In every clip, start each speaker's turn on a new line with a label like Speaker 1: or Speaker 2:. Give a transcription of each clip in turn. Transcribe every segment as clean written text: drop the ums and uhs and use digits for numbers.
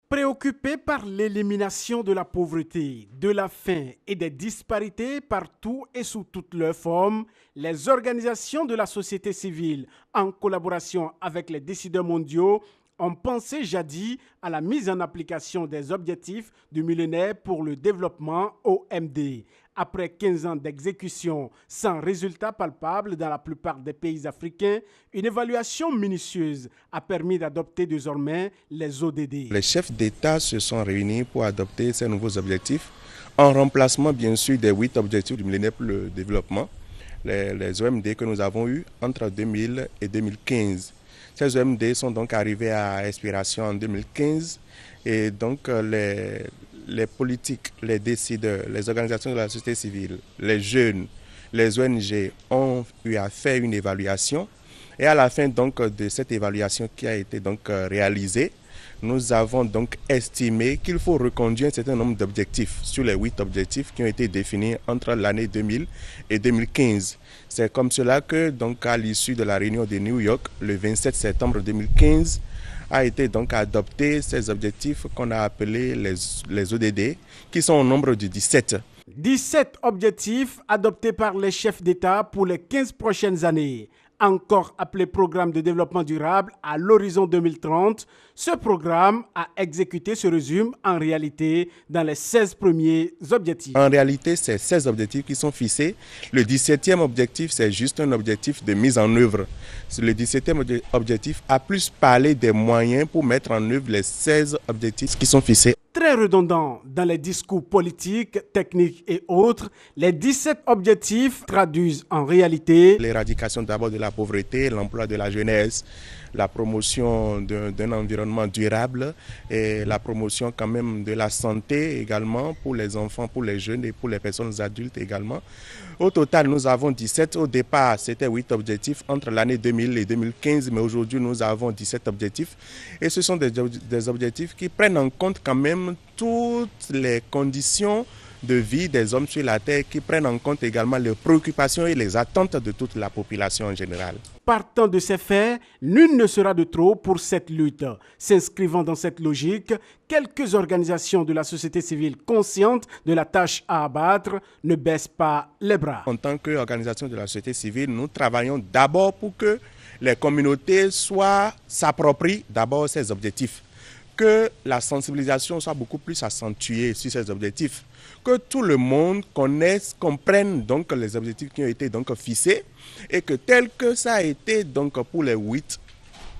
Speaker 1: Préoccupés par l'élimination de la pauvreté, de la faim et des disparités partout et sous toutes leurs formes, les organisations de la société civile, en collaboration avec les décideurs mondiaux, ont pensé jadis à la mise en application des objectifs du millénaire pour le développement OMD. Après 15 ans d'exécution sans résultat palpable dans la plupart des pays africains, une évaluation minutieuse a permis d'adopter désormais les ODD.
Speaker 2: Les chefs d'État se sont réunis pour adopter ces nouveaux objectifs, en remplacement bien sûr des 8 objectifs du millénaire pour le développement, les OMD que nous avons eus entre 2000 et 2015. Ces OMD sont donc arrivés à expiration en 2015 et donc les politiques, les décideurs, les organisations de la société civile, les jeunes, les ONG ont eu à faire une évaluation. Et à la fin donc de cette évaluation qui a été donc réalisée, nous avons donc estimé qu'il faut reconduire un certain nombre d'objectifs sur les 8 objectifs qui ont été définis entre l'année 2000 et 2015. C'est comme cela que donc à l'issue de la réunion de New York, le 27 septembre 2015, a été donc adopté ces objectifs qu'on a appelés les ODD, qui sont au nombre de 17.
Speaker 1: 17 objectifs adoptés par les chefs d'État pour les 15 prochaines années. Encore appelé programme de développement durable à l'horizon 2030, ce programme à exécuter se résume en réalité dans les 16 premiers objectifs.
Speaker 2: En réalité, c'est 16 objectifs qui sont fixés. Le 17e objectif, c'est juste un objectif de mise en œuvre. Le 17e objectif a plus parlé des moyens pour mettre en œuvre les 16 objectifs qui sont fixés.
Speaker 1: Très redondant dans les discours politiques, techniques et autres, les 17 objectifs traduisent en réalité
Speaker 2: l'éradication d'abord de la pauvreté, l'emploi de la jeunesse, la promotion d'un environnement durable et la promotion quand même de la santé également pour les enfants, pour les jeunes et pour les personnes adultes également. Au total, nous avons 17. Au départ, c'était 8 objectifs entre l'année 2000 et 2015, mais aujourd'hui, nous avons 17 objectifs. Et ce sont des objectifs qui prennent en compte quand même toutes les conditions de vie des hommes sur la terre, qui prennent en compte également les préoccupations et les attentes de toute la population en général.
Speaker 1: Partant de ces faits, nul ne sera de trop pour cette lutte. S'inscrivant dans cette logique, quelques organisations de la société civile conscientes de la tâche à abattre ne baissent pas les bras.
Speaker 2: En tant qu'organisation de la société civile, nous travaillons d'abord pour que les communautés s'approprient d'abord ces objectifs, que la sensibilisation soit beaucoup plus accentuée sur ces objectifs, que tout le monde connaisse, comprenne donc les objectifs qui ont été donc fixés et que tel que ça a été donc pour les 8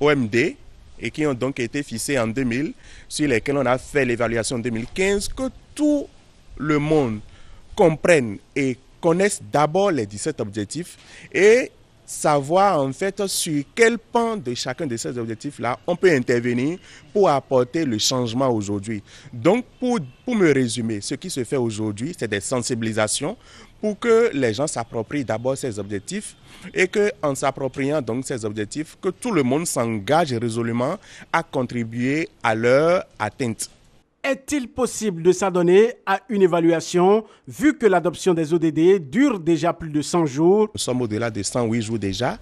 Speaker 2: OMD et qui ont donc été fixés en 2000, sur lesquels on a fait l'évaluation en 2015, que tout le monde comprenne et connaisse d'abord les 17 objectifs et savoir en fait sur quel pan de chacun de ces objectifs-là on peut intervenir pour apporter le changement aujourd'hui. Donc pour me résumer, ce qui se fait aujourd'hui, c'est des sensibilisations pour que les gens s'approprient d'abord ces objectifs et qu'en s'appropriant donc ces objectifs, que tout le monde s'engage résolument à contribuer à leur atteinte.
Speaker 1: Est-il possible de s'adonner à une évaluation vu que l'adoption des ODD dure déjà plus de 100 jours?
Speaker 2: Nous sommes au-delà de 108 jours déjà.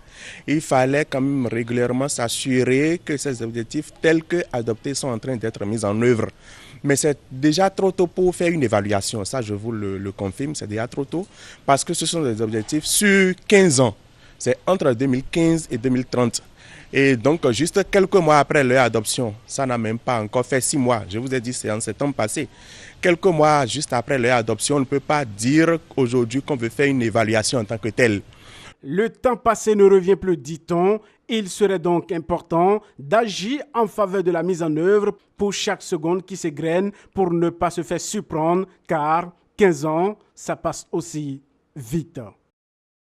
Speaker 2: Il fallait quand même régulièrement s'assurer que ces objectifs tels qu'adoptés sont en train d'être mis en œuvre. Mais c'est déjà trop tôt pour faire une évaluation. Ça, je vous le confirme, c'est déjà trop tôt parce que ce sont des objectifs sur 15 ans. C'est entre 2015 et 2030. Et donc, juste quelques mois après leur adoption, ça n'a même pas encore fait 6 mois. Je vous ai dit, c'est en septembre passé. Quelques mois juste après leur adoption, on ne peut pas dire aujourd'hui qu'on veut faire une évaluation en tant que telle.
Speaker 1: Le temps passé ne revient plus, dit-on. Il serait donc important d'agir en faveur de la mise en œuvre pour chaque seconde qui s'égrène pour ne pas se faire surprendre, car 15 ans, ça passe aussi vite.